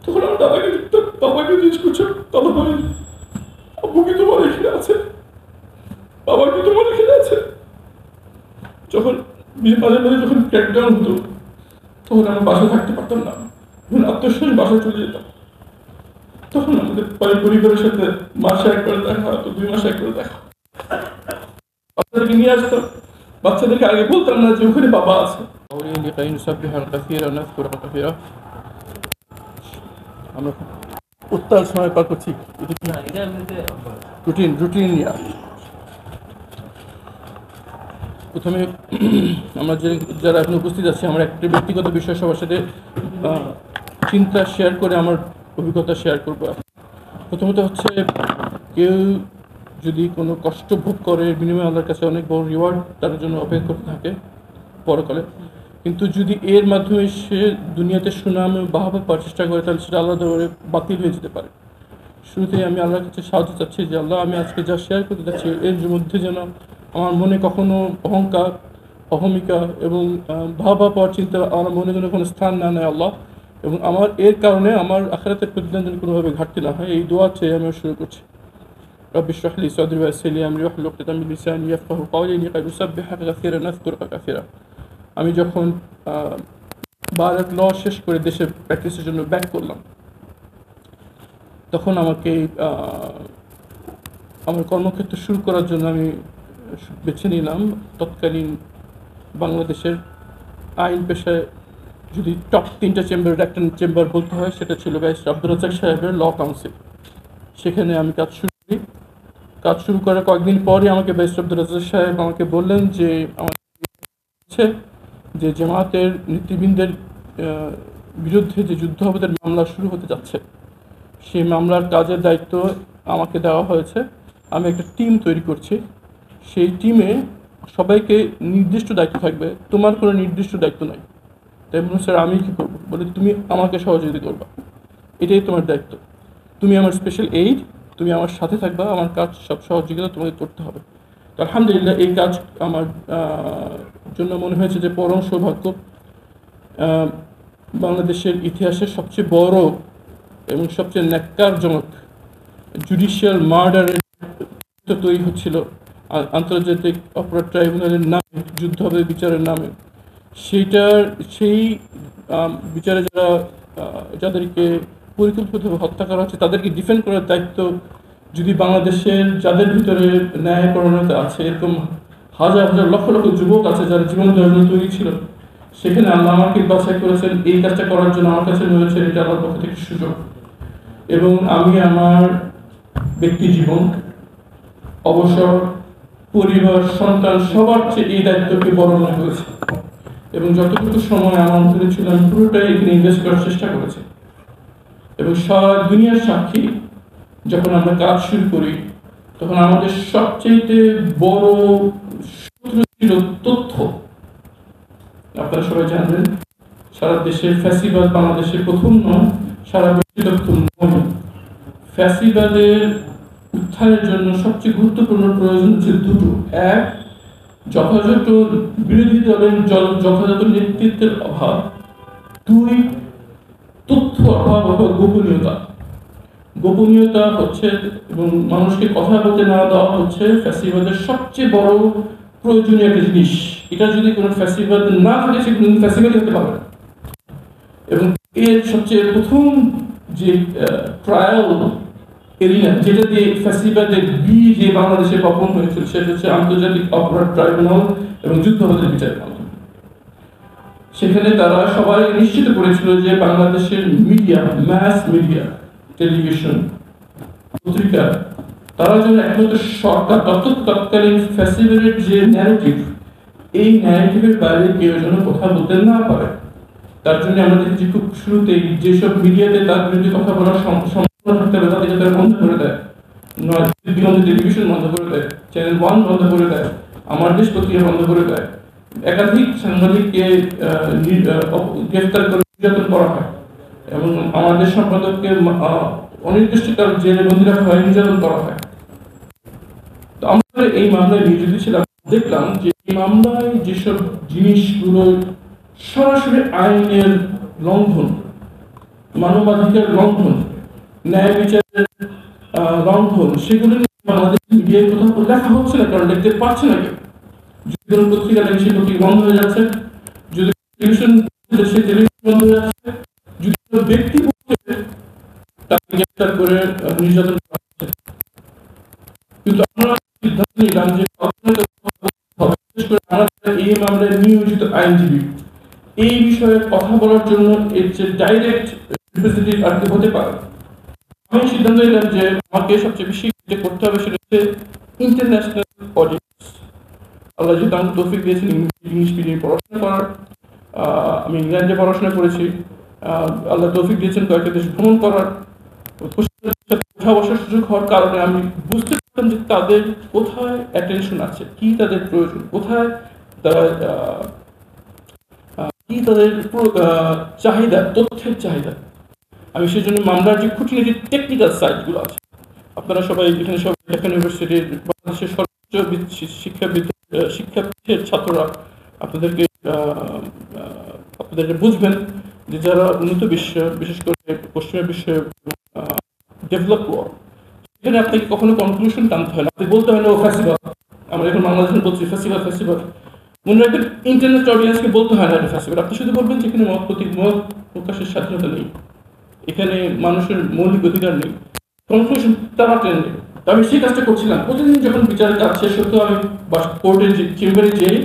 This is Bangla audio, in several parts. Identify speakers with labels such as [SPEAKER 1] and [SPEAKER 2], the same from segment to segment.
[SPEAKER 1] তখন আমার দাদাকে দেখতাম, বাবাকে জিজ্ঞেস করছেন, দাদা ভাই আব্বু কি তোমার এখানে আছে, বাবা কি তোমার এখানে আছে। যখন মাঝে মাঝে যখন ক্র্যাকডাউন হতো তখন আমরা বাসায় থাকতে পারতাম না, যখন আত্মীয় বাসায় চলে যেতাম, তখন আমাদের পরিবারের সাথে মাসে একবার দেখা হতো, 2 মাসে একবার দেখা। বাচ্চাদেরকে নিয়ে আসতাম, বাচ্চাদেরকে আগে বলতাম না যে ওখানে বাবা আছে। আমরা উত্তাল সময় পার করছি, রুটিন নিয়ে। প্রথমে আমরা যারা এখন উপস্থিত আছি, আমরা একটা ব্যক্তিগত বিষয় সবার সাথে চিন্তা শেয়ার করে আমার অভিজ্ঞতা শেয়ার করব। প্রথমত হচ্ছে, কেউ যদি কোনো কষ্ট ভোগ করে, বিনিময়ে আল্লাহর কাছে অনেক বড় রিওয়ার্ড তার জন্য অপেক্ষা করতে থাকে পরকালে। কিন্তু যদি এর মাধ্যমে সে দুনিয়াতে সুনাম বাহবা পাওয়ার চেষ্টা করে, তাহলে সেটা আল্লাহ দরবারে বাতিল হয়ে যেতে পারে। শুরুতেই আমি আল্লাহর কাছে সাহায্য চাচ্ছি যে আল্লাহ, আমি আজকে যা শেয়ার করতে যাচ্ছি এর মধ্যে যেন আমার মনে কখনো অহংকার, অহমিকা এবং ভাবা পাওয়ার চিন্তা আমার মনে যেন কোনো স্থান না নেয় আল্লাহ, এবং আমার এর কারণে আমার আখিরাতের প্রতিদান যেন কোনোভাবে ঘাটতি না হয়। এই দোয়া চেয়ে আমি শুরু করছি। رب اشرح لي صدري ويسر لي امري واحلل عقدة من لساني يفقهوا قولي اني قد اسبحك كثيرا اذكرك كثيرا। আমি যখন বারাক ল শেষ করে দেশে প্র্যাকটিসের জন্য ব্যাক করলাম, তখন আমাকে আমার কর্মক্ষেত্র শুরু করার জন্য আমি বেছে নিলাম তৎকালীন বাংলাদেশের আইন পেশায় যদি টপ 3টা চেম্বারের একটা চেম্বার বলতে হয়, সেটা ছিল ব্যারিস্টার আব্দুর রাজ্জাক সাহেবের ল কাউন্সিল। সেখানে আমি কাজ শুরু করার কয়েকদিন পরে আমাকে ব্যারিস্টার আব্দুর রাজ্জাক সাহেব আমাকে বললেন যে আমার যে জামায়াতের নেতৃবৃন্দের বিরুদ্ধে যে যুদ্ধাপরাধের মামলা শুরু হতে যাচ্ছে, সেই মামলার কাজের দায়িত্ব আমাকে দেওয়া হয়েছে। আমি একটা টিম তৈরি করছি, সেই টিমে সবাইকে নির্দিষ্ট দায়িত্ব থাকবে, তোমার কোনো নির্দিষ্ট দায়িত্ব নাই। তাই বলুন স্যার আমি কী করবো? বলে তুমি আমাকে সহযোগিতা করবা, এটাই তোমার দায়িত্ব, তুমি আমার স্পেশাল এইড, তুমি আমার সাথে থাকবা, আমার কাজ সব সহযোগিতা তোমাকে করতে হবে। তো আলহামদুলিল্লাহ এই কাজ আমার জন্য মনে হয়েছে যে পরম সৌভাগ্য। বাংলাদেশের ইতিহাসের সবচেয়ে বড় এবং সবচেয়ে ন্যাক্কারজনক জুডিশিয়াল মার্ডারের তৈরি হচ্ছিল আন্তর্জাতিক অপরাধ ট্রাইব্যুনালের নামে, যুদ্ধাপরাধ বিচারের নামে। সেই বিচারে যাদেরকে পরিকল্পিতভাবে হত্যা করা হচ্ছে, তাদেরকে ডিফেন্ড করার দায়িত্ব যদি বাংলাদেশের যাদের ভিতরে ন্যায়পরায়ণতা আছে, এরকম হাজার হাজার লক্ষ লক্ষ যুবক আছে যারা জীবন দেওয়ার জন্য তৈরি ছিল, সেখানে আল্লাহ আমাকে বাছাই করেছেন এই কাজটা করার জন্য। আমার কাছে মনে হচ্ছে এটা আল্লাহর পক্ষ থেকে সুযোগ, এবং আমি আমার ব্যক্তি জীবন, অবসর, পরিবার, সন্তান সবার চেয়ে এই দায়িত্বকে বড় মনে করেছি, এবং যতটুকু সময় আমার অন্তরে ছিল আমি পুরোটাই এখানে ইনভেস্ট করার চেষ্টা করেছি। এবং সারা দুনিয়ার সাক্ষী, যখন আমরা কাজ শুরু করি তখন আমাদের সবচেয়ে বড় শত্রু ছিল তথ্য। আপনারা সবাই জানবেন, সারা দেশের ফ্যাসিবাদ বাংলাদেশের প্রথম নয়, সারা বিশ্বের প্রথম নয়। ফ্যাসিবাদের উত্থানের জন্য সবচেয়ে গুরুত্বপূর্ণ প্রয়োজন হচ্ছে দুটো: এক, যথাযথ বিরোধী দলের যথাযথ নেতৃত্বের অভাব; দুই, তথ্য অভাব অথবা গোপনীয়তা হচ্ছে এবং মানুষকে কথা বলতে না দেওয়া হচ্ছে ফ্যাসিবাদের সবচেয়ে বড় প্রয়োজনীয় একটা জিনিস। এটা যদি কোনো ফ্যাসিবাদ না থাকে, সে কোনো ফ্যাসিবাদই হতে পারে না। এবং এর সবচেয়ে প্রথম যে ট্রায়াল এরিয়া, যেটা দিয়ে ফ্যাসিবাদের যে বাংলাদেশে পতন হয়েছিল, সেটা হচ্ছে আন্তর্জাতিক অপরাধ ট্রাইব্যুনাল এবং যুদ্ধাপরাধের বিচারের মাধ্যমে। সেখানে তারা সবাই নিশ্চিত করেছিল যে বাংলাদেশের মিডিয়া, ম্যাস মিডিয়া, টেলিভিশন, পত্রিকা, তারা যেন একমাত্র সরকার তৎকালীন ফ্যাসিবাদের যে ন্যারেটিভ, এই ন্যারেটিভের বাইরে কেউ যেন কথা বলতে না পারে। তার জন্য আমরা দেখেছি খুব শুরুতেই যেসব মিডিয়াতে তার বিরুদ্ধে কথা বলার সম্ভাবনা থাকতে হবে তাদেরকে তারা বন্ধ করে দেয়, টেলিভিশন বন্ধ করে দেয়, চ্যানেল 1 বন্ধ করে দেয়, আমার দেশ পত্রিকা বন্ধ করে দেয়। একাধিক সাংবাদিককে গ্রেফতার করে নির্যাতন করা হয়, এবং আমাদের সম্পাদককে অনির্দিষ্টকাল জেলে বন্দী রাখা হয়, নির্যাতন করা হয়। তো আমরা এই মামলায় নিয়োজিত ছিলাম, দেখলাম যে এই মামলায় যেসব জিনিসগুলো সরাসরি আইনের লঙ্ঘন, মানবাধিকার লঙ্ঘন, ন্যায় বিচারের লঙ্ঘন, সেগুলো নিয়ে বাংলাদেশ মিডিয়ায় কোথাও লেখা হচ্ছে না, কারণ দেখতে পাচ্ছে না কেউ। যদি কোনো পত্রিকা লেখে সেই পত্রিকা বন্ধ হয়ে যাচ্ছে, যদি টেলিভিশন সেই টেলিভিশন বন্ধ হয়ে যাচ্ছে, যদি কোনো ব্যক্তি তাকে গ্রেফতার করে নির্যাতন করা হচ্ছে। কিন্তু আমরা সিদ্ধান্ত নিলাম যে বিশেষ করে আমরা এই মামলায় নিয়োজিত আইনজীবী এই বিষয়ে কথা বলার জন্য এর যে ডাইরেক্ট রিপ্রেজেন্টেটিভ আর কি হতে পারে। আমি সিদ্ধান্ত নিলাম যে আমাকে সবচেয়ে বেশি যে করতে হবে সেটা হচ্ছে ইন্টারন্যাশনাল অডিয়েন্স। আল্লাহ যেহেতু আমাকে তৌফিক দিয়েছেন ইংলিশ মিডিয়ামে পড়াশোনা করার, আমি ইংল্যান্ডে পড়াশোনা করেছি, আল্লাহ তৌফিক দিয়েছেন কয়েকটা দেশ ভ্রমণ করার, উঠা বসার সুযোগ হওয়ার কারণে আমি বুঝতে পারতাম যে তাদের কোথায় অ্যাটেনশন আছে, কি তাদের প্রয়োজন, কোথায় তারা কি তাদের চাহিদা, তথ্যের চাহিদা। আমি সেই জন্য মামলার যে খুঁটিনাটি টেকনিক্যাল সাইটগুলো আছে, আপনারা সবাই এখানে সব ঢাকা ইউনিভার্সিটির বাংলাদেশের সর্বোচ্চ শিক্ষার্থীর ছাত্ররা আপনাদেরকে বুঝবেন যে যারা উন্নত বিশ্ব, বিশেষ করে পশ্চিমা বিশ্বে ডেভেলপ ওয়ার্ল্ড, এখানে আপনাকে কখনো কনক্লুশন টানতে হয় না, আপনি বলতে হয় না ও ফেস্টিভাল, আমরা এখন বাংলাদেশে বলছি ফেস্টিভাল। মনে রাখবেন ইন্টারনেট অডিয়েন্সকে বলতে হয় না এটা ফেস্টিভাল, আপনি শুধু বলবেন যে এখানে মত প্রকাশের স্বাধীনতা নেই, এখানে মানুষের মৌলিক অধিকার নেই, কনক্লুশন তারা টেনে নেবে। তো আমি সেই কাজটা করছিলাম। প্রতিদিন যখন বিচারের কাজ শেষ হতো আমি কোর্টের চেম্বারে যেয়ে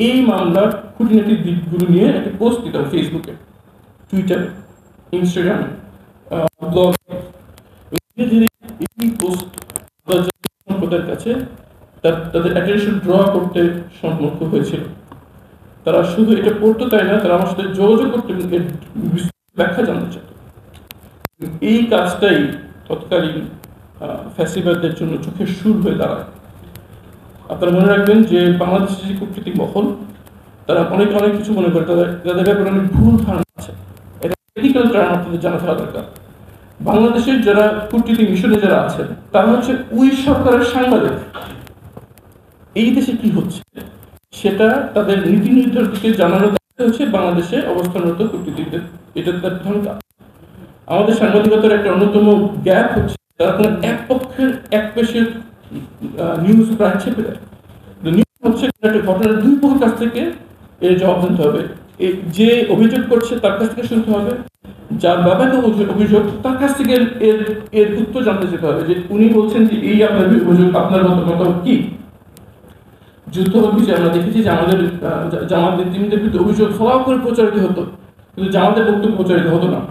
[SPEAKER 1] এই মামলার খুঁটিনাটির দিকগুলো নিয়ে একটা পোস্ট দিতাম ফেসবুকে, টুইটারে, ইনস্টাগ্রামে, ব্লগে। ধীরে ধীরে এই পোস্ট সম্প্রদায়ের কাছে তাদের অ্যাটেনশন ড্র করতে সম্মুখ হয়েছিল। তারা শুধু এটা পড়তো তাই না, তারা আমার সাথে যোগাযোগ করতে ব্যাখ্যা জানতে চাইত। এই কাজটাই তৎকালীন ফ্যাসিবাদদের জন্য চোখের সুর হয়ে দাঁড়ায়। আপনারা মনে রাখবেন যে বাংলাদেশের যে কূটনীতিক মহল, তারা অনেক কিছু মনে করে, তাদের ব্যাপারে অনেক ভুল ধারণা আছে। এটা ক্রিটিক্যাল টার্ম আপনাদের জানা থাকা দরকার। বাংলাদেশের যারা কূটনীতিক মিশনে যারা আছেন তারা হচ্ছে ওই সরকারের সাংবাদিক। এই দেশে কি হচ্ছে সেটা তাদের নীতি নির্ধারককে জানানোর দায়িত্ব হচ্ছে বাংলাদেশে অবস্থানরত কূটনীতিকদের। এটা তার প্রধান কাজ। আমাদের সাংবাদিকতার একটা অন্যতম গ্যাপ হচ্ছে তারা কোনো এক পক্ষের এক পেশের নিউজ প্রায় ছেপে দেয়। নিউজ হচ্ছে একটা ঘটনার দুই পক্ষের কাছ থেকে এর জবাব জানতে হবে। যে অভিযোগ করছে তার কাছ থেকে শুনতে হবে, যার ব্যাপারে অভিযোগ তার কাছ থেকে এর উত্তর জানতে যেতে হবে যে উনি বলছেন যে এই আপনার অভিযোগ, আপনার মতামত কি। যুদ্ধ অভিযোগ আমরা দেখেছি যে আমাদের জামাত নেতৃবৃন্দের বিরুদ্ধে অভিযোগ ফলাও করে প্রচারিত হতো, কিন্তু জামাতের বক্তব্য প্রচারিত হতো না।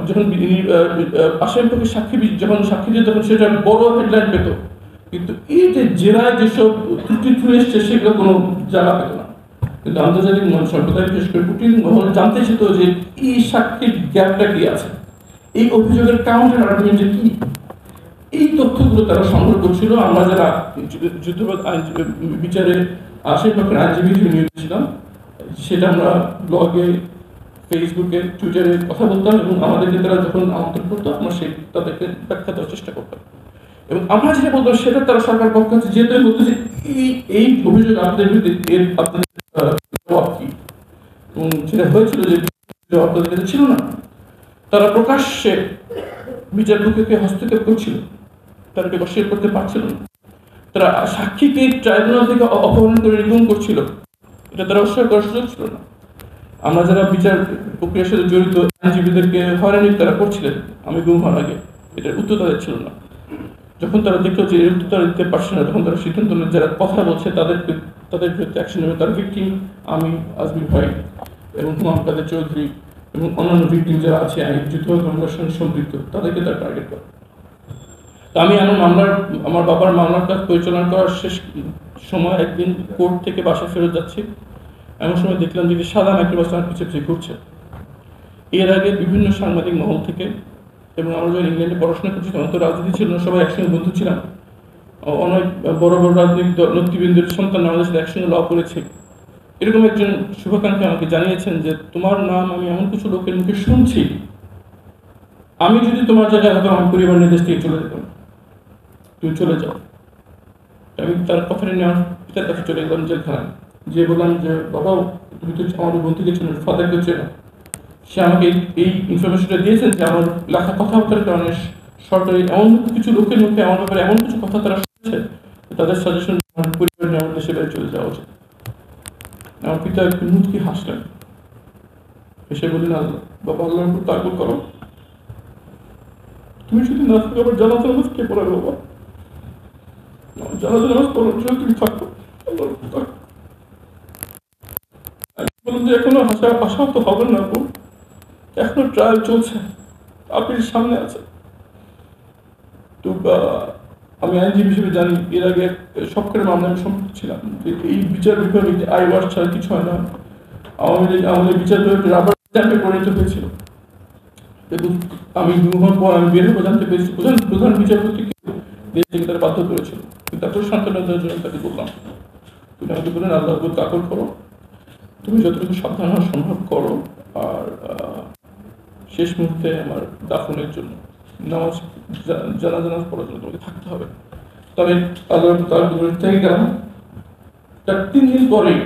[SPEAKER 1] যখন আসামি পক্ষে যখন সাক্ষী দিত তখন সেটা বড় হেডলাইন পেত, কিন্তু এই যে জেলায় যেসব ত্রুটি এসছে সেগুলো কোনো জায়গা পেত না। কিন্তু আন্তর্জাতিক সম্প্রদায় বিশেষ করে কূটনীতিক মহল জানতে চেত যে এই সাক্ষীর গ্যাপটা কি আছে, এই অভিযোগের কাউন্টার আর্গুমেন্টটা কি। এই তথ্যগুলো তারা সংগ্রহ করছিল। আমরা যারা যুদ্ধবাদ বিচারে আসামি পক্ষের আইনজীবী নিয়োজিত, সেটা আমরা ব্লগে, ফেসবুকে, টুইটারে কথা বলতাম এবং আমাদেরকে তারা যখন আমন্ত্রণ করতো আমরা তাদেরকে ব্যাখ্যা দেওয়ার চেষ্টা করতাম। এবং আমরা যেটা বলতাম সেটা তারা সরকার পক্ষ আছে যেহেতু বলতো যে এই অভিযোগ আপনাদের বিরুদ্ধে এর আপনাদের জবাব কি। এবং সেটা হয়েছিল যে জবাব তাদের কাছে ছিল না। তারা প্রকাশ্যে বিচারপক্ষকে হস্তক্ষেপ করছিল, তারা এটা অস্বীকার করতে পারছিল না। তারা সাক্ষীকে ট্রাইব্যুনাল থেকে অপহরণ করে রিগুম করছিল, এটা তারা অস্বীকার করার সুযোগ ছিল না। আমরা যারা বিচার প্রক্রিয়ার সাথে জড়িত আইনজীবীদেরকে হয়রানি তারা করছিলেন আমি গুম হওয়ার আগে, এটার উত্তর তাদের ছিল না। যখন তারা দেখলো যে এর উত্তর তারা দিতে পারছে না, তখন তারা সিদ্ধান্ত নিলেন যারা কথা বলছে তাদের বিরুদ্ধে অ্যাকশন নেবে। তার ভিকটিম আমি, আজমির ভাই এবং হুমায়ুন কাদের চৌধুরী এবং অন্যান্য ভিকটিম যারা আছে যুদ্ধ মামলার সঙ্গে সম্পৃক্ত, তাদেরকে তারা টার্গেট করে। তো আমি আমার বাবার মামলার কাজ পরিচালনা করার শেষ সময় একদিন কোর্ট থেকে বাসায় ফেরত যাচ্ছি, এমন সময় দেখলাম যে সাদা মাইক্রোবাস আমার পিছিয়ে ঘুরছে। এর আগে বিভিন্ন সাংবাদিক মহল থেকে এবং আমরা যখন ইংল্যান্ডে পড়াশোনা করছি তখন তো রাজনীতি ছিল না, সবাই একসঙ্গে বন্ধু ছিলাম। অনেক বড় বড় রাজনৈতিক নেতৃবৃন্দের সন্তান আমাদের সাথে একসঙ্গে ল করেছে। এরকম একজন শুভাকাঙ্ক্ষী আমাকে জানিয়েছেন যে তোমার নাম আমি এমন কিছু লোকের মুখে শুনছি, আমি যদি তোমার জায়গায় হতো আমার পরিবার নির্দেশ থেকে চলে যেতাম, তুমি চলে যাও। আমি তার কথাটা নিয়ে আমার পিতার কাছে চলে গেলাম জেলখানায়, যে বললাম যে বাবা তুমি তো আমার বন্ধুকে চেনো, ফাদারকে চেনো, সে আমাকে এই ইনফরমেশনটা দিয়েছেন যে আমার লেখা কথাবার্তার কারণে সরকারি এমন কিছু লোকের মুখে আমার ব্যাপারে এমন কিছু কথা তারা শুনেছে, তাদের সাজেশন আমার পরিবার নিয়ে আমার দেশে বাইরে চলে যাওয়া উচিত। আমার পিতা একটু মুচকি হাসলেন, এসে বললেন, আল্লাহ বাবা, আল্লাহর উপর তাওয়াক্কুল করো, তুমি যদি না থাকো আবার জানাজা নামাজ কে পড়াবে বাবা? জানাজা নামাজ পড়ার জন্য তুমি থাকো, আল্লাহর উপর তাওয়াক্কুল। আমি বললাম যে এখনো আশা তো হবে না আপু, এখনো ট্রায়াল চলছে, আপিল সামনে আছে। তো আমি আইনজীবী হিসেবে জানি, এর আগে সবকটা মামলা আমি সম্পৃক্ত ছিলাম, যে এই বিচার বিভাগে আই ওয়াশ ছাড়া কিছু হয় না। আওয়ামী লীগ আমাদের বিচার বিভাগকে রাবার স্ট্যাম্পে পরিণত হয়েছিল। এবং আমি 2 মাস পর আমি বের হবো জানতে পেরেছি প্রধান বিচারপতিকে দেশ থেকে তারা বাধ্য করেছিল। কিন্তু তারপর সান্ত্বনা দেওয়ার জন্য তাকে বললাম, তুমি আমাকে বললেন আল্লাহর উপর তাওয়াক্কুল করো, তুমি যতটুকু সাবধান হওয়া সম্ভব করো, আর শেষ মুহূর্তে আমার দাফনের জন্য নামাজ জানাজা নামাজ পড়ার জন্য তোমাকে থাকতে হবে। তবে আল্লাহর উপর তাওয়াক্কুল থেকে গেলাম। তার 3 দিন পরেই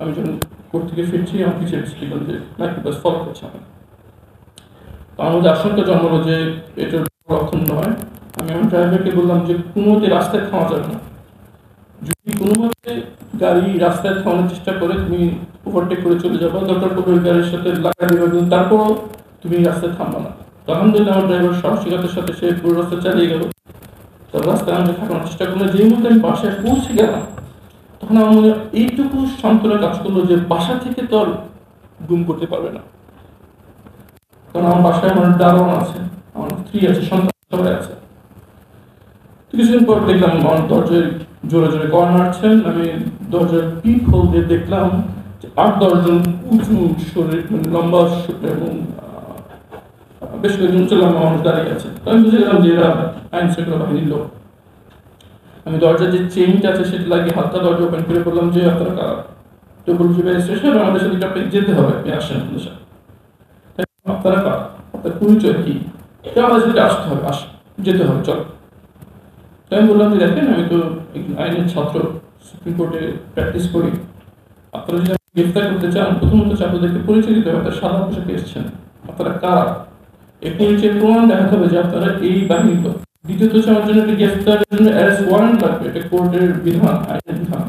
[SPEAKER 1] আমি যখন কোর্ট থেকে ফিরছি, আমার পিছিয়ে ছিল যে মাইক্রোবাস ফলো করছে আমার। আমার মধ্যে আশঙ্কা জন্মালো যে এটার লক্ষণ নয়। আমি আমার ড্রাইভারকে বললাম যে কোনো মতে রাস্তায় থামা যাবে না, যদি কোনো মতে গাড়ি রাস্তায় থামানোর চেষ্টা করে তুমি ওভারটেক করে চলে যাবো, দরকার পড়বে ওই গাড়ির সাথে লাগাই দেবে, তারপরও তুমি রাস্তায় থামবা না। আলহামদুলিল্লাহ আমার ড্রাইভার সাহসিকতার সাথে সে পুরো রাস্তা চালিয়ে গেল, তার রাস্তায় আমাকে থাকানোর চেষ্টা করলো। যেই মুহূর্তে আমি বাসায় পৌঁছে গেলাম, তখন আমার মনে এইটুকু সান্ত্বনা কাজ করলো যে বাসা থেকে তো আর গুম করতে পারবে না, কারণ আমার বাসায় আমার দারোয়ান আছে, আমার স্ত্রী আছে, সন্তান সবাই আছে। কিছুদিন পর দেখলাম আমার দরজায় জোরে জোরে কর্ন মারছেন। আমি দরজার পিপ হোল দিয়ে দেখলাম যে 8-10 জন উঁচু শরীর, মানে লম্বা এবং বেশ কয়েকজন লম্বা মানুষ দাঁড়িয়ে আছে। আমি বুঝে গেলাম যে এরা আইন শৃঙ্খলা বাহিনীর লোক। আমি দরজার যে চেইনটা আছে সেটা লাগিয়ে হাতটা দরজা ওপেন করে বললাম যে আপনারা কারা? তো বলছি স্টেশন, আমাদের সাথে আপনাকে যেতে হবে, আপনি আসেন আমাদের সাথে। আপনারা কারা, আপনার পরিচয় কি? আমাদের সাথে আসতে হবে, যেতে হবে, চলো। আমি বললাম যে দেখেন, আমি তো আইনের ছাত্র, সুপ্রিম কোর্টে প্র্যাকটিস করি, আপনারা যদি গ্রেফতার করতে চান, প্রথমত আপনাদেরকে পরিচয় দিতে হবে, আপনারা সাদা পোশাকে এসেছেন, আপনারা কারা, এই পরিচয় প্রমাণ দেখাতে হবে যে আপনারা এই বাহিনীর লোক। দ্বিতীয়ত হচ্ছে আমার জন্য একটা গ্রেফতারের জন্য অ্যারেস্ট ওয়ারেন্ট লাগবে, এটা কোর্টের বিধান, আইনের বিধান।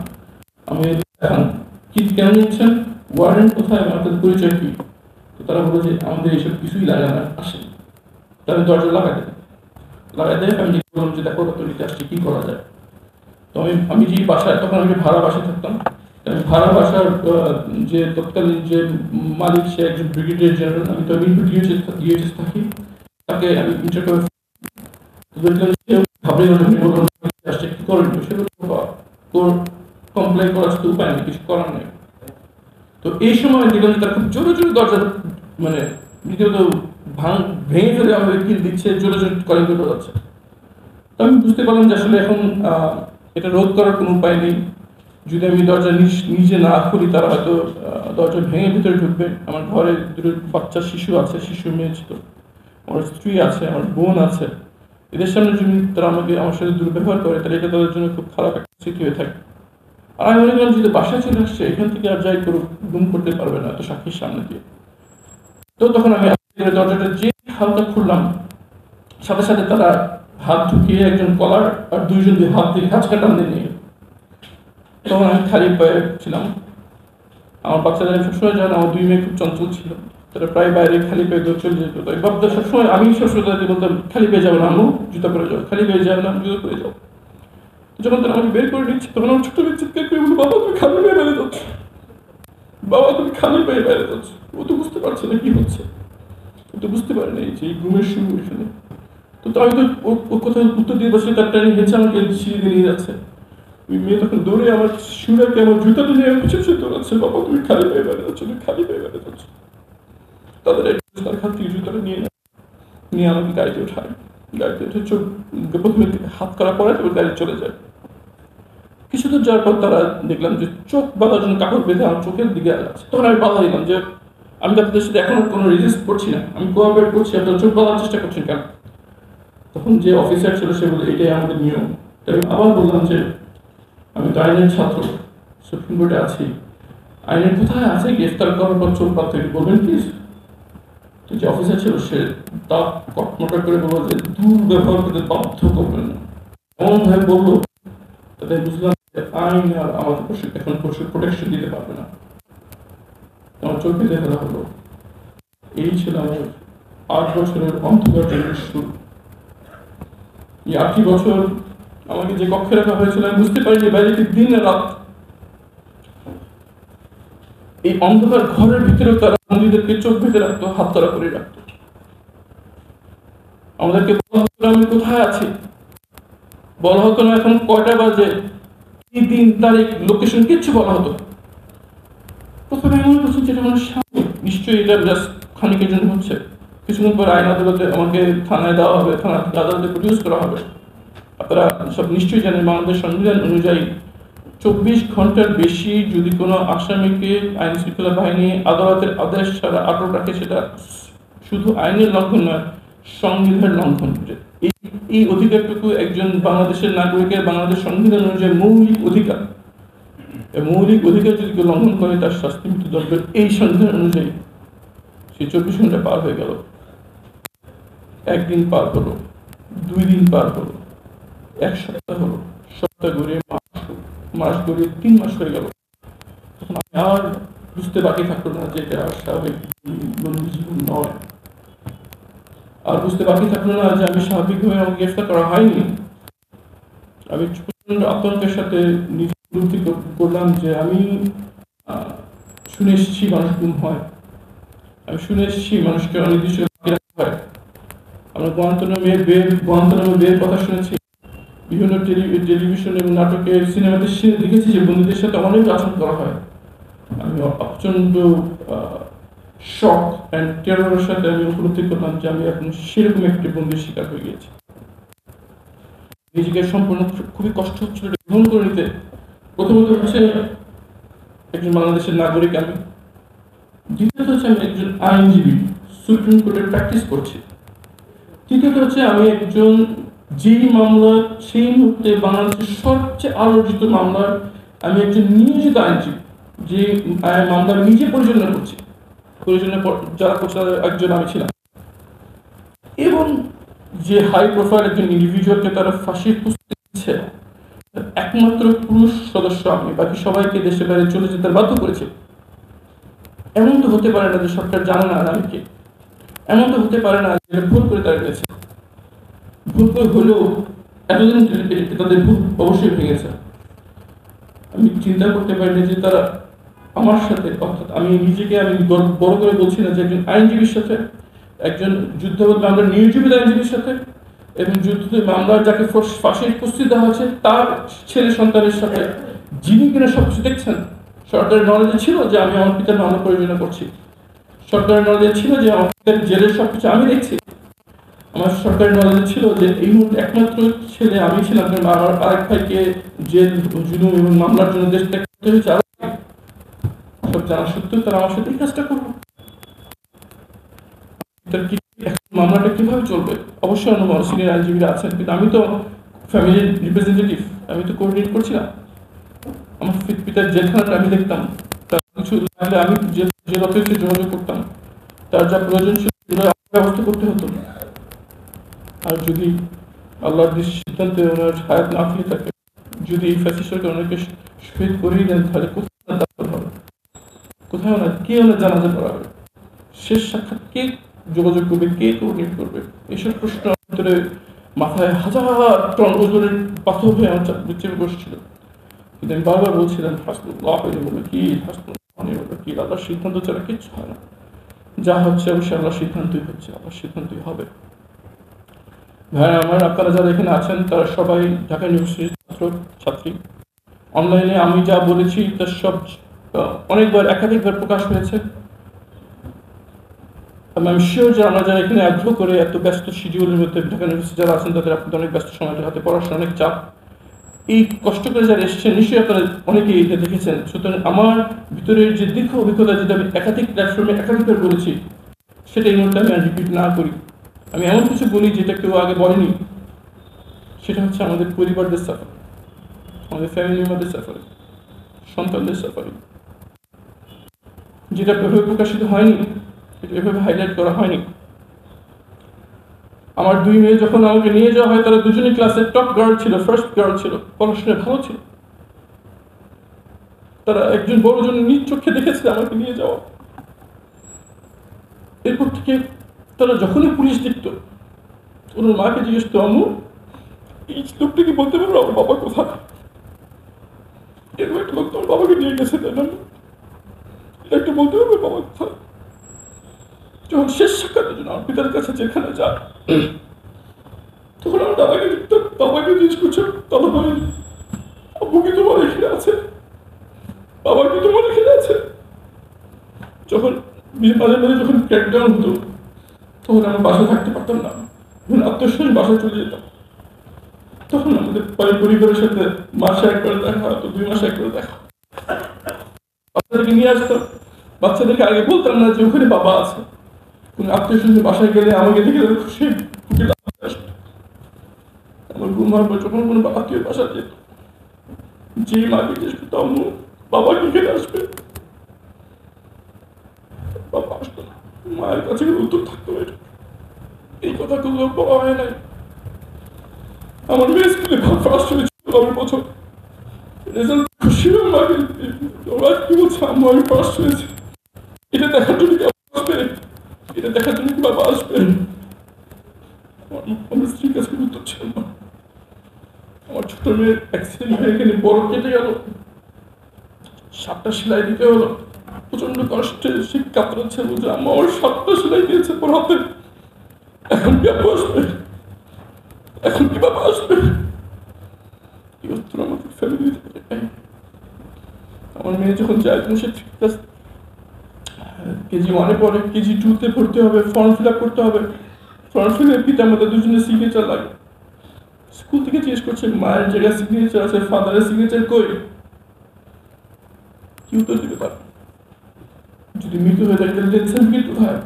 [SPEAKER 1] আমি দেখান কি কেন নিচ্ছেন, ওয়ারেন্ট কোথায়, আপনাদের পরিচয় কি? তো তারা বলে যে আমাদের এইসব কিছুই লাগে না, আসেন। তাহলে দরজা লাগাই দেয়। আমি বললাম যে দেখো তো নিতে আসছি, কি করা যায়? তো আমি যে বাসায়, তখন আমি ভাড়া বাসায় থাকতাম, ভাড়া বাসার যে তৎকালীন যে মালিক, সে একজন ব্রিগেডিয়ার জেনারেল, আমি তো ডিএইচএস থাকি, তাকে আমি ইন্টারভিউ আসছে, কি করেন? সে তোর কমপ্লেন করার সাথে উপায় নেই, কিছু করার নেই। তো এই সময় দেখলাম যে তার খুব জোরে জোরে দরজা, মানে দ্বিতীয়ত ভেঙে ফেলে আমাদের কিল দিচ্ছে, জোরে জোরে কলিং করে যাচ্ছে। তো আমি বুঝতে পারলাম যে আসলে এখন এটা রোধ করার কোনো উপায় নেই। যদি আমি দরজা নিজে না খুলি, তারা হয়তো দরজা ভেঙে ভিতরে ঢুকবে। আমার ঘরে 2 বাচ্চা শিশু আছে, শিশু মেয়ে ছিল, আমার স্ত্রী আছে, আমার বোন আছে। এদের সামনে যদি তারা আমার সাথে দুর্ব্যবহার করে, তাহলে এটা তাদের জন্য খুব খারাপ একটা স্মৃতি হয়ে থাকে। আর আমি মনে করলাম যদি বাসায় চলে আসছে, এখান থেকে আর যাই করুক, গুম করতে পারবে না এত সাক্ষীর সামনে দিয়ে। তো তখন আমি দরজাটা যে হালকা খুললাম, সাথে সাথে তারা হাত ঢুকিয়ে একজন কলার আর 2 জন দিয়ে হাত দিয়ে কাছকা টান দিয়ে নিয়ে। তখন আমি খালি পায়ে ছিলাম। আমার বাচ্চারা সবসময় জানে, আমার 2 মেয়ে খুব চঞ্চল ছিল, তারা প্রায় বাইরে খালি পায়ে দৌড় চলে যেত। তাই বাচ্চা সবসময়, আমি সবসময় তাদের বলতাম খালি পেয়ে যাবে না আম্মু, জুতা পরে যাও, খালি পেয়ে যাবে না, জুতো পরে যাও। যখন তারা আমাকে বের করে নিচ্ছে, তখন আমার ছোট মেয়ে চিৎকার করে বললো, বাবা তুমি খালি পেয়ে বেড়ে যাচ্ছ, বাবা তুমি খালি পেয়ে বেড়ে যাচ্ছ। ও তো বুঝতে পারছে না কি হচ্ছে, ও তো বুঝতে পারে না যে এই ঘুমের শুরু এখানে। তো আমি তো ওর কোথাও উত্তর দিয়ে বসে, তার টাইম হেঁচে আমাকে সিঁড়ি দিয়ে নিয়ে যাচ্ছে। ওই মেয়ে তখন দৌড়ে আমার শুরাকে আমার জুতাটা নিয়ে পিছু পিছু দৌড়াচ্ছে, বাবা তুমি খালি পেয়ে বেড়ে যাচ্ছ, তুমি খালি পেয়ে বেড়ে যাচ্ছ। তাদের তার হাত থেকে জুতাটা নিয়ে আমাকে গাড়িতে উঠায়। গাড়িতে উঠে প্রথমে হাত করা পরে তারপর গাড়ি চলে যায়। কিছু দূর যাওয়ার পর তারা দেখলাম যে চোখ বাঁধার জন্য কাপড় বেঁধে আমার চোখের দিকে আছে। তখন আমি বাধা দিলাম যে আমি তো আপনাদের সাথে এখনো কোনো রেজিস্ট করছি না, আমি কোঅপারেট করছি, আপনারা চোখ বাঁধার চেষ্টা করছেন কেন? তখন যে অফিসার ছিল সে বলে এটাই আমাদের নিয়ম। তাই আবার বললাম যে আমি তো আইনের ছাত্র, সুপ্রিম কোর্টে আছি, আইনের কোথায় আছে গ্রেফতার করার পর চোর পাত্র বলবেন প্লিজ? তো যে অফিসার ছিল সে দাঁত কটমটা করে বললো যে দুর্ব্যবহার করতে বাধ্য করবেন না, এমন ভাবে বললো তাদের বুঝলাম যে আইন আর আমাদের এখন প্রোটেকশন দিতে পারবে না। আমার চোখে দেখা হলো। এই ছিল আমার 8 বছরের অন্ধকার জীবনের শুরু। এই 8 বছর আমাকে যে কক্ষে রাখা হয়েছিল আমি বুঝতে পারিনি বাইরে দিন রাত এই অন্ধকার ঘরের ভিতরেও তারা বন্দীদেরকে চোখ বেঁধে রাখতো, হাততারা করে রাখতো। আমাদেরকে বলা হতো আমি কোথায় আছি, বলা হতো না এখন কয়টা বাজে, কি দিন তারিখ লোকেশন কিচ্ছু বলা হতো। প্রথমে মনে করছি যেটা আমার সামনে নিশ্চয়ই এটা জাস্ট খানিকের জন্য হচ্ছে, কিছুক্ষণ পর আইন আদালতে আমাকে থানায় দেওয়া হবে, থানা আদালতে প্রডিউস করা হবে। আপনারা সব নিশ্চয়ই জানেন বাংলাদেশ সংবিধান অনুযায়ী 24 ঘন্টার বেশি যদি কোনো আসামিকে আইন শৃঙ্খলা বাহিনী আদালতের আদেশ ছাড়া আটক রাখে সেটা শুধু আইনের লঙ্ঘন নয়, সংবিধানের লঙ্ঘন। এই অধিকারটুকু একজন বাংলাদেশের নাগরিকের বাংলাদেশ সংবিধান অনুযায়ী মৌলিক অধিকার। মৌলিক অধিকার যদি কেউ লঙ্ঘন করে তার শাস্তি মৃত্যুদণ্ড এই সংবিধান অনুযায়ী। সেই 24 ঘন্টা পার হয়ে গেল, একদিন পার হলো, 2 দিন পার হলো, 1 সপ্তাহ হলো, সপ্তাহ গড়িয়ে মাস গড়িয়ে 3 মাস হয়ে গেল। তখন আমি আর বুঝতে বাকি থাকলো না যে এটা স্বাভাবিক বন্দী জীবন নয়। আর বুঝতে বাকি থাকলো না যে আমি স্বাভাবিকভাবে আমাকে গ্রেফতার করা হয়নি। আমি প্রচন্ড আতঙ্কের সাথে নিজে উপলব্ধি করলাম যে আমি শুনে এসেছি মানুষ গুম হয়, আমি শুনে এসেছি মানুষকে অনির্দিষ্ট রাখা হয়। আমরা গুয়ান্তানামো বের কথা শুনেছি, বিভিন্ন টেলিভিশন এবং নাটকের সিনেমাতে দেখেছি যে বন্দীদের সাথে অনেক আচরণ করা হয়। আমি প্রচন্ড শক অ্যান্ড টেররের সাথে আমি উপলব্ধি করলাম যে আমি এখন সেরকম একটি বন্দির শিকার হয়ে গিয়েছি। নিজেকে সম্পূর্ণ খুবই কষ্ট হচ্ছিল গ্রহণ করে নিতে। প্রথমত হচ্ছে একজন বাংলাদেশের নাগরিক আমি, দ্বিতীয়ত হচ্ছে আমি একজন আইনজীবী, সুপ্রিম কোর্টের প্র্যাকটিস করছি, তৃতীয়ত হচ্ছে আমি একজন যেই মামলা সেই মুহূর্তে বাংলাদেশের সবচেয়ে আলোচিত মামলার আমি একজন নিয়োজিত আইনজীবী, যে মামলা নিজে পরিচালনা করছি, পরিচালনা যারা করছে তাদের একজন আমি ছিলাম। এবং যে হাই প্রোফাইল একজন ইন্ডিভিজুয়ালকে তারা ফাঁসির প্রস্তুতি দিচ্ছে একমাত্র পুরুষ সদস্য আমি, বাকি সবাইকে দেশে বাইরে চলে যেতে বাধ্য করেছে। এমন তো হতে পারে না যে সরকার জানে না আমি কে, এমন তো হতে পারে না যে ভুল করে তারা গেছে, ভুল করে হলেও এতদিন তাদের ভুল অবশ্যই ভেঙেছে। আমি চিন্তা করতে পারিনি যে তারা আমার সাথে, অর্থাৎ আমি নিজেকে আমি বড় করে বলছি না যে একজন আইনজীবীর সাথে, একজন যুদ্ধাপরাধ মামলার নিয়োজিত আইনজীবীর সাথে এবং যুদ্ধ মামলার যাকে ফাঁসির প্রস্তুতি দেওয়া হচ্ছে তার ছেলে সন্তানের সাথে, যিনি কিনা সবকিছু দেখছেন। সরকারের নলেজে ছিল যে আমি আমার পিতার মামলা পরিচালনা করছি, সরকারের নলেজে ছিল যে আমার পিতার জেলের সবকিছু আমি দেখছি, আমার সরকারের নলেজে ছিল যে এই মুহূর্তে একমাত্র ছেলে আমি ছিলাম, আমার আরেক ভাইকে জেল জুলুম এবং মামলার জন্য দেশ ত্যাগ করতে হয়েছে। সব জানা সত্ত্বেও তারা আমার সাথে এই কাজটা করবো, মামলাটা কিভাবে চলবে? অবশ্যই অন্য সিনিয়র আইনজীবীরা আছেন, কিন্তু আমি তো ফ্যামিলির রিপ্রেজেন্টেটিভ, আমি তো কোঅর্ডিনেট করছি না। আমার পিতার জেলখানাটা আমি দেখতাম, তার কিছু লাগলে আমি জেল অফিসে যোগাযোগ করতাম, তার যা প্রয়োজন ছিল ব্যবস্থা করতে হতো। আর যদি আল্লাহর সিদ্ধান্তে ওনার হায়াত না ফিরে থাকে, যদি এই ফ্যাসিস্টকে ওনাকে শহীদ করিয়ে দেন, তাহলে কোথায় দাফন হবে, কোথায় ওনার কে ওনার জানাজা করা হবে, শেষ সাক্ষাৎ কে যোগাযোগ করবে, কে কোঅর্ডিনেট করবে? এইসব প্রশ্ন ভিতরে মাথায় হাজার টন ওজনের পাথর হয়ে আমার চেপে বসছিল। কিন্তু আমি বারবার বলছিলাম হাসবুল্লাহ বলবে কি, হাসবুল্লাহ বলবে কি, আল্লাহর সিদ্ধান্ত ছাড়া কিচ্ছু হয় না। যা হচ্ছে অবশ্যই আল্লাহর সিদ্ধান্তই হচ্ছে, আল্লাহর সিদ্ধান্তই হবে। ভাই আমার, আপনারা যারা এখানে আছেন তারা সবাই ঢাকা ইউনিভার্সিটির ছাত্র ছাত্রী। অনলাইনে আমি যা বলেছি তার সব অনেকবার একাধিকবার প্রকাশ হয়েছে। আমি শিওর যে আমরা যারা এখানে আগ্রহ করে এত ব্যস্ত শিডিউলের মধ্যে ঢাকা ইউনিভার্সিটি যারা আছেন তাদের আপনাদের অনেক ব্যস্ত সময়টা হাতে, পড়াশোনা অনেক চাপ, এই কষ্ট করে যারা এসেছেন নিশ্চয়ই আপনারা অনেকেই এটা দেখেছেন। সুতরাং আমার ভিতরের যে দীর্ঘ অভিজ্ঞতা যেটা আমি একাধিক প্ল্যাটফর্মে একাধিকবার বলেছি সেটা এই মুহূর্তে আমি আর রিপিট না করি। আমি এমন কিছু বলি যেটা কেউ আগে বলেনি, সেটা হচ্ছে আমাদের পরিবারদের সাফার, আমাদের ফ্যামিলি মেম্বারদের সাফার, সন্তানদের সাফার। যেটা এভাবে প্রকাশিত হয়নি, এটা এভাবে হাইলাইট করা হয়নি। আমার দুই মেয়ে যখন আমাকে নিয়ে যাওয়া হয়, তারা দুজনই ক্লাসের টপ গার্ল ছিল, ফার্স্ট গার্ল ছিল, পড়াশোনায় ভালো ছিল। তারা একজন বড়জন নিজ চোখে দেখেছে আমাকে নিয়ে যাওয়া। এরপর থেকে তারা যখনই পুলিশ দেখত, ওনার মাকে জিজ্ঞেস করতো, আম্মু এই লোকটা কি বলতে পারবো আমার বাবা কোথায়? এরকম একটা লোক তোমার বাবাকে নিয়ে গেছে, তাই না? এটা একটু বলতে পারবে বাবা কোথায়? যখন শেষ সাক্ষাতের জন্য আমার পিতার কাছে যেখানে যায়, তখন আমার দাদাকে দেখতাম, বাবাকে জিজ্ঞেস করছে, দাদা ভাই আব্বু কি তোমার এখানে আছে? বাবা কি তোমার এখানে আছে? যখন মাঝে মাঝে যখন ক্র্যাকডাউন হতো, তখন আমরা বাসায় থাকতে পারতাম না, যখন আত্মীয় বাসায় চলে যেতাম, তখন আমাদের পরিবারের সাথে মাসে একবার দেখা হতো, 2 মাসে একবার দেখা। বাচ্চাদেরকে নিয়ে আসতাম, বাচ্চাদেরকে আগে বলতাম না যে ওখানে বাবা আছে। কোন আত্মীয় বাসায় গেলে আমাকে দেখে খুশি আসতো। আমার ঘুমার পর যখন কোনো আত্মীয় বাসা যেত, যে মাকে জিজ্ঞেস করতাম, বাবা কি খেতে আসবে? বাবা আসতো না, মায়ের কাছে উত্তর থাকতো এই কথাগুলো বলা হয় নাই। আমার মেয়ে স্কুলে ফার্স্ট হয়েছিল আমার বছর, রেজাল্ট খুশি হয়ে মাকে ওরা কি বলছে, আম্মু আমি ফার্স্ট হয়েছি। এটা দেখার জন্য কি আসবে? এটা দেখার জন্য কি বাবা আসবে? আমার স্ত্রীর কাছে উত্তর ছিল না। আমার ছোট মেয়ের অ্যাক্সিডেন্ট হয়ে এখানে বড় কেটে গেল, 7টা সেলাই দিতে হলো, প্রচন্ড কষ্টে সে কাতরাচ্ছে, বলছে আম্মু আমার 7টা সেলাই দিয়েছে ওর হাতে, এখন কি বাবা আসবে? এখন কি বাবা আসবে? এই উত্তর আমাদের ফ্যামিলি থেকে পাই। আমার মেয়ে যখন যায়, তখন সে কেজি 1-এ পড়ে, কেজি 2-তে ভর্তি হবে, ফর্ম ফিল আপ করতে হবে। ফর্ম ফিল আপ পিতা আমাদের দুজনের সিগনেচার লাগে। স্কুল থেকে জিজ্ঞেস করছে মায়ের জায়গায় সিগনেচার আছে, ফাদারের সিগনেচার কই? কি উত্তর দিবে তার? যদি মৃত্যু হয়ে থাকে তাহলে ডেথ সার্টিফিকেট কোথায়?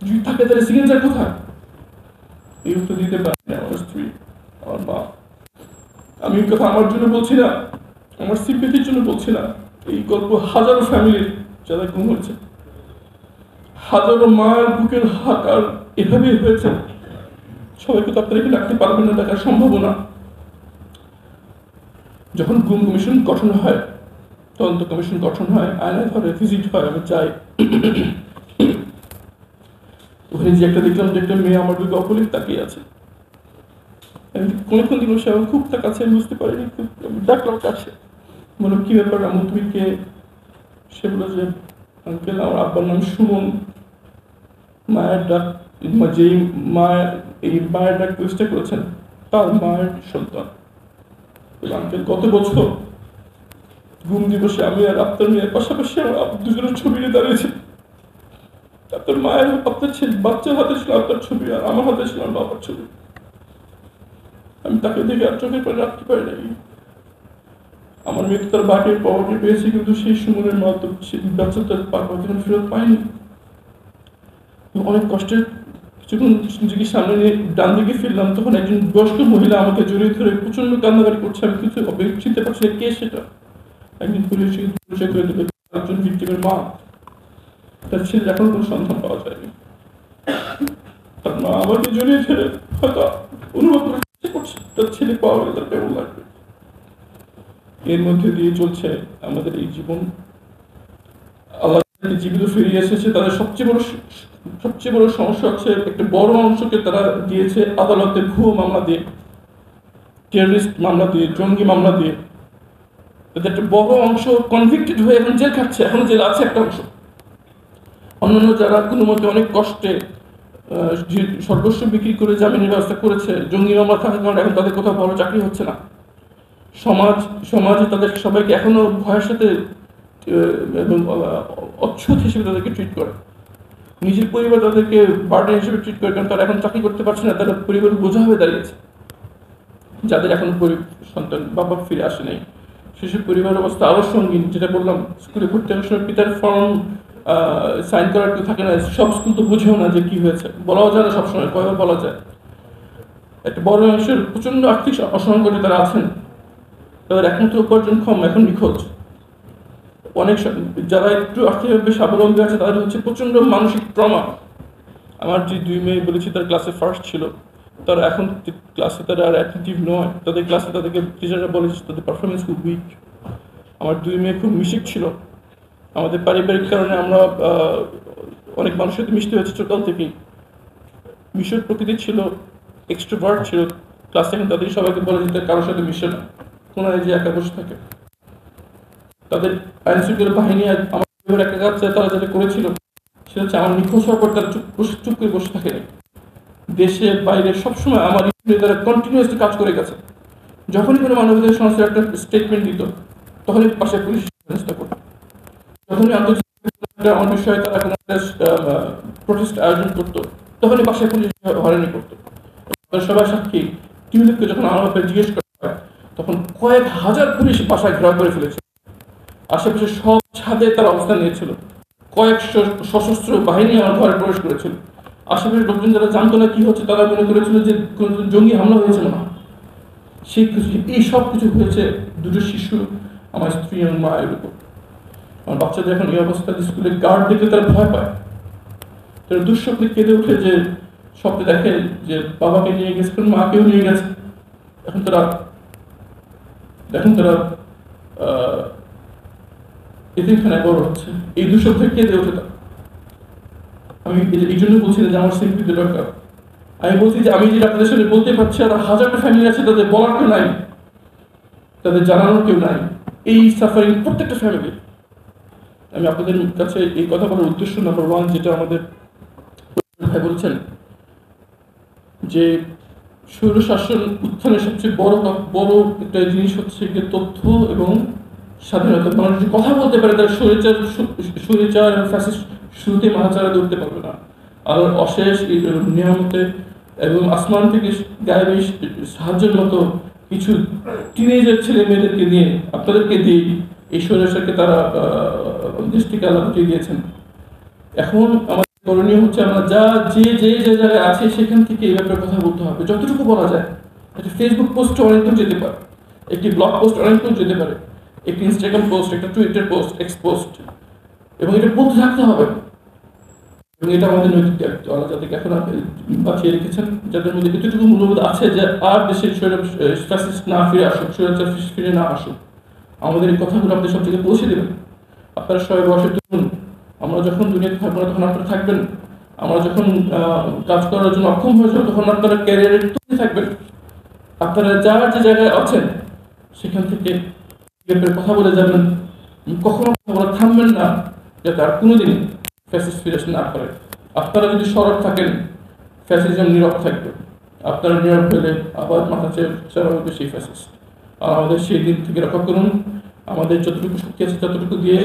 [SPEAKER 1] যদি থাকে তাহলে সিগনেচার কোথায়? এই উত্তর দিতে পারে আমার স্ত্রী, আমার মা। আমি এই কথা আমার জন্য বলছি না, আমার সিম্পেথির জন্য বলছি না। এই গল্প হাজারো ফ্যামিলির যারা গুম হয়েছে, হাজারো মায়ের বুকের হাত আর এভাবেই হয়েছে। সবাইকে তো আপনারা এখানে রাখতে পারবেন না, দেখার সম্ভাবনা। যখন গুম কমিশন গঠন হয়, তদন্ত কমিশন গঠন হয়, আয়না ঘরে ভিজিট হয়, আমি যাই। ওখানে যে একটা দেখলাম যে একটা মেয়ে আমার দিকে অপলিক তাকিয়ে আছে। কোন দিন সে আমার খুব তাকাচ্ছে, আমি বুঝতে পারিনি। ডাকলাম কাছে, বললাম কি ব্যাপার আম্মু তুমি কে? সে বললো যে আঙ্কেল আমার আব্বার নাম সুমন, মায়ের ডাক, যেই মায়ের এই মায়ের ডাক চেষ্টা করেছেন তার মায়ের সন্তান। আঙ্কেল গত বছর গুম দিবসে আমি আর আপনার মেয়ের পাশাপাশি দুজনের ছবি নিয়ে দাঁড়িয়েছি। আপনার মায়ের, আপনার ছেলে বাচ্চার হাতে ছিল আপনার ছবি, আর আমার হাতে ছিল আমার বাবার ছবি। আমি তাকে দেখে আর চোখের পরে রাখতে পারি নাই। আমার মেয়ে তার বাবাকে পেয়েছে, কিন্তু সেই সুমনের মা তো বাচ্চাটা বাবা ফেরত পায়নি। অনেক কষ্টে যখন নিজেকে সামনে নিয়ে ডান দিকে ফিরলাম, তখন একজন বয়স্ক মহিলা আমাকে জড়িয়ে ধরে প্রচন্ড কান্নাকাটি করছে। আমি কিছু চিনতে পারছি না কে সেটা। একজন পুলিশ পরিচয় করে দেবে, একজন ভিক্টিমের মা। তার ছেলে এখন কোনো সন্ধান পাওয়া যায়নি। তার মা আমাকে জড়িয়ে ধরে হয়তো অনুভব করছে তার ছেলে পাওয়া গেলে তার কেমন লাগবে। এর মধ্যে দিয়ে চলছে আমাদের এই জীবন। আল্লাহ জীবিত ফিরিয়ে এসেছে, তাদের সবচেয়ে বড় সমস্যা হচ্ছে একটা বড় অংশকে তারা দিয়েছে আদালতে ভুয়ো মামলা দিয়ে, টেররিস্ট মামলা দিয়ে, জঙ্গি মামলা দিয়ে। তাদের একটা বড় অংশ কনভিক্টেড হয়ে এখন জেল খাচ্ছে, এখন জেল আছে একটা অংশ। অন্যান্য যারা কোনো মতে অনেক কষ্টে সর্বস্ব বিক্রি করে জামিনের ব্যবস্থা করেছে, জঙ্গি মামলা থাকার কারণে এখন তাদের কোথাও ভালো চাকরি হচ্ছে না। সমাজে তাদের সবাইকে এখনো ভয়ের সাথে এবং অচ্ছুত হিসেবে তাদেরকে ট্রিট করে। নিজের পরিবার তাদেরকে বার্ডেন হিসেবে ট্রিট করে, কারণ তারা এখন চাকরি করতে পারছে না, তারা পরিবারের বোঝা হয়ে দাঁড়িয়েছে। যাদের এখনো সন্তান বাবা ফিরে আসে নাই, সেসব পরিবারের অবস্থা আরো সঙ্গীন। যেটা বললাম, স্কুলে ভর্তি হওয়ার সময় পিতার ফর্ম সাইন করার কেউ থাকে না। সব স্কুল তো বুঝেও না যে কি হয়েছে, বলাও যায় না সবসময়, কয়বার বলা যায়। একটা বড় অংশের প্রচন্ড আর্থিক অসংকটে তারা আছেন, তাদের একমাত্র উপার্জনক্ষম এখন নিখোঁজ। অনেক যারা একটু আর্থিকভাবে স্বাবলম্বী আছে তাদের হচ্ছে প্রচণ্ড মানসিক ট্রমা। আমার যে 2 মেয়ে বলেছি তার ক্লাসে ফার্স্ট ছিল, তারা এখন ক্লাসে তারা আর অ্যাটেন্টিভ নয়, তাদের ক্লাসে তাদেরকে টিচাররা বলেছে তাদের পারফরমেন্স খুব উইক। আমার 2 মেয়ে খুব মিশুক ছিল। আমাদের পারিবারিক কারণে আমরা অনেক মানুষের সাথে মিশতে হয়েছে ছোটকাল থেকেই। মিশুক প্রকৃতি ছিল, এক্সট্রোভার্ট ছিল। ক্লাসে এখন তাদের সবাইকে বলে যে কারোর সাথে মিশে না, কোনায় যে একা বসে থাকে। তাদের আইনশৃঙ্খলা বাহিনী আমার একটা কাজ তারা যেটা করেছিল সেটা হচ্ছে আমার নিখোঁজ হওয়ার পর তারা চুপ করে বসে থাকে। দেশে বাইরে সবসময় আমার তারা কন্টিনিউয়াসলি কাজ করে গেছে। যখনই কোনো মানবাধিকার সংস্থার একটা স্টেটমেন্ট দিত তখনই পাশে পুলিশ ব্যবস্থা করত। যখনই আন্তর্জাতিক আমার বিষয়ে তারা কোনো একটা প্রোটেস্ট আয়োজন করতো তখনই বাসায় পুলিশ হয়রানি করতো। সবাই সাক্ষী টিউলিপকে যখন আমার ব্যাপারে জিজ্ঞেস করা হয় তখন কয়েক হাজার পুলিশ বাসায় ঘেরাও করে ফেলেছে। আশেপাশে সব ছাদে তারা অবস্থান নিয়েছিল, কয়েকশো সশস্ত্র বাহিনী আমার ঘরে প্রবেশ করেছিল। আশেপাশের লোকজন যারা জানতো না কি হচ্ছে তারা মনে করেছিল যে কোনো জঙ্গি হামলা হয়েছে না। সেই কিছু এই সব কিছু হয়েছে 2টো শিশু, আমার স্ত্রী এবং মায়ের উপর। আমার বাচ্চাদের এখন এই অবস্থা, স্কুলে গার্ড দেখলে তারা ভয় পায়। তারা দুঃস্বপ্নে কেঁদে উঠে যে স্বপ্নে দেখে যে বাবাকে নিয়ে গেছে, মাকেও নিয়ে গেছে। এখন তারা এতিমখানায় বড় হচ্ছে, এই দুঃস্বপ্নে কেঁদে ওঠে তারা। আমি এই জন্য বলছি যে আমার সিম্পিতে দরকার। আমি বলছি যে আমি যেটা আপনাদের সাথে বলতে পারছি আর হাজারটা ফ্যামিলি আছে তাদের বলার কেউ নাই, তাদের জানানোর কেউ নাই। এই সাফারিং প্রত্যেকটা ফ্যামিলি। আমি আপনাদের কাছে এই কথা বলার উদ্দেশ্য নাম্বার 1 যেটা আমাদের ভাই বলছেন যে স্বৈরশাসন উত্থানের সবচেয়ে বড় একটা জিনিস হচ্ছে যে তথ্য এবং স্বাধীনতা। মানুষ যদি কথা বলতে পারে তার স্বৈরাচার এবং ফ্যাসিস্ট শুরুতে মাথাচাড়া ধরতে পারবে না। আর অশেষ নিয়ামতে এবং আসমান থেকে গায়েবী সাহায্যের মতো কিছু টিনেজার ছেলে মেয়েদেরকে নিয়ে আপনাদেরকে দিয়ে এই স্বৈরাচারকে তারা দেশ থেকে আলাদা করে দিয়েছেন। এখন আমাদের করণীয় হচ্ছে আমরা যে জায়গায় আছে সেখান থেকে এই ব্যাপারে কথা বলতে হবে যতটুকু বলা যায়। একটা ফেসবুক পোস্ট অনেক দূর যেতে পারে, একটি ব্লগ পোস্ট অনেক দূর যেতে পারে, একটি ইনস্টাগ্রাম পোস্ট, একটা টুইটার পোস্ট, এক্স পোস্ট, এবং এটা বলতে থাকতে হবে। এবং এটা আমাদের নৈতিক দায়িত্ব। আল্লাহ যাদেরকে এখন বাঁচিয়ে রেখেছেন, যাদের মধ্যে এতটুকু মূল্যবোধ আছে যে আর দেশের ফ্যাসিস্ট না ফিরে আসুক, স্বৈরাচার ফিরে না আসুক, আমাদের এই কথাগুলো আপনাদের সব জায়গায় পৌঁছে দেবেন। আপনারা সবাই বসে তুলুন। আমরা যখন দুনিয়াতে থাকবো না তখন আপনারা থাকবেন। আমরা যখন কাজ করার জন্য অক্ষম হয়ে যাবো তখন আপনারা ক্যারিয়ারের তৈরি থাকবেন। আপনারা যার যে জায়গায় আছেন সেখান থেকে কথা বলে যাবেন। কখনো কথা বলে থামবেন না যাতে আর কোনোদিন ফ্যাসিস্ট ফিরে না করে। আপনারা যদি সরব থাকেন ফ্যাসিজম নীরব থাকবে। আপনারা নীরব হলে আবার মাথা চেরা হবে সেই ফ্যাসিস্ট। আর আমাদের সেই দিন থেকে রক্ষা করুন। আমাদের যতটুকু শক্তি আছে ততটুকু দিয়ে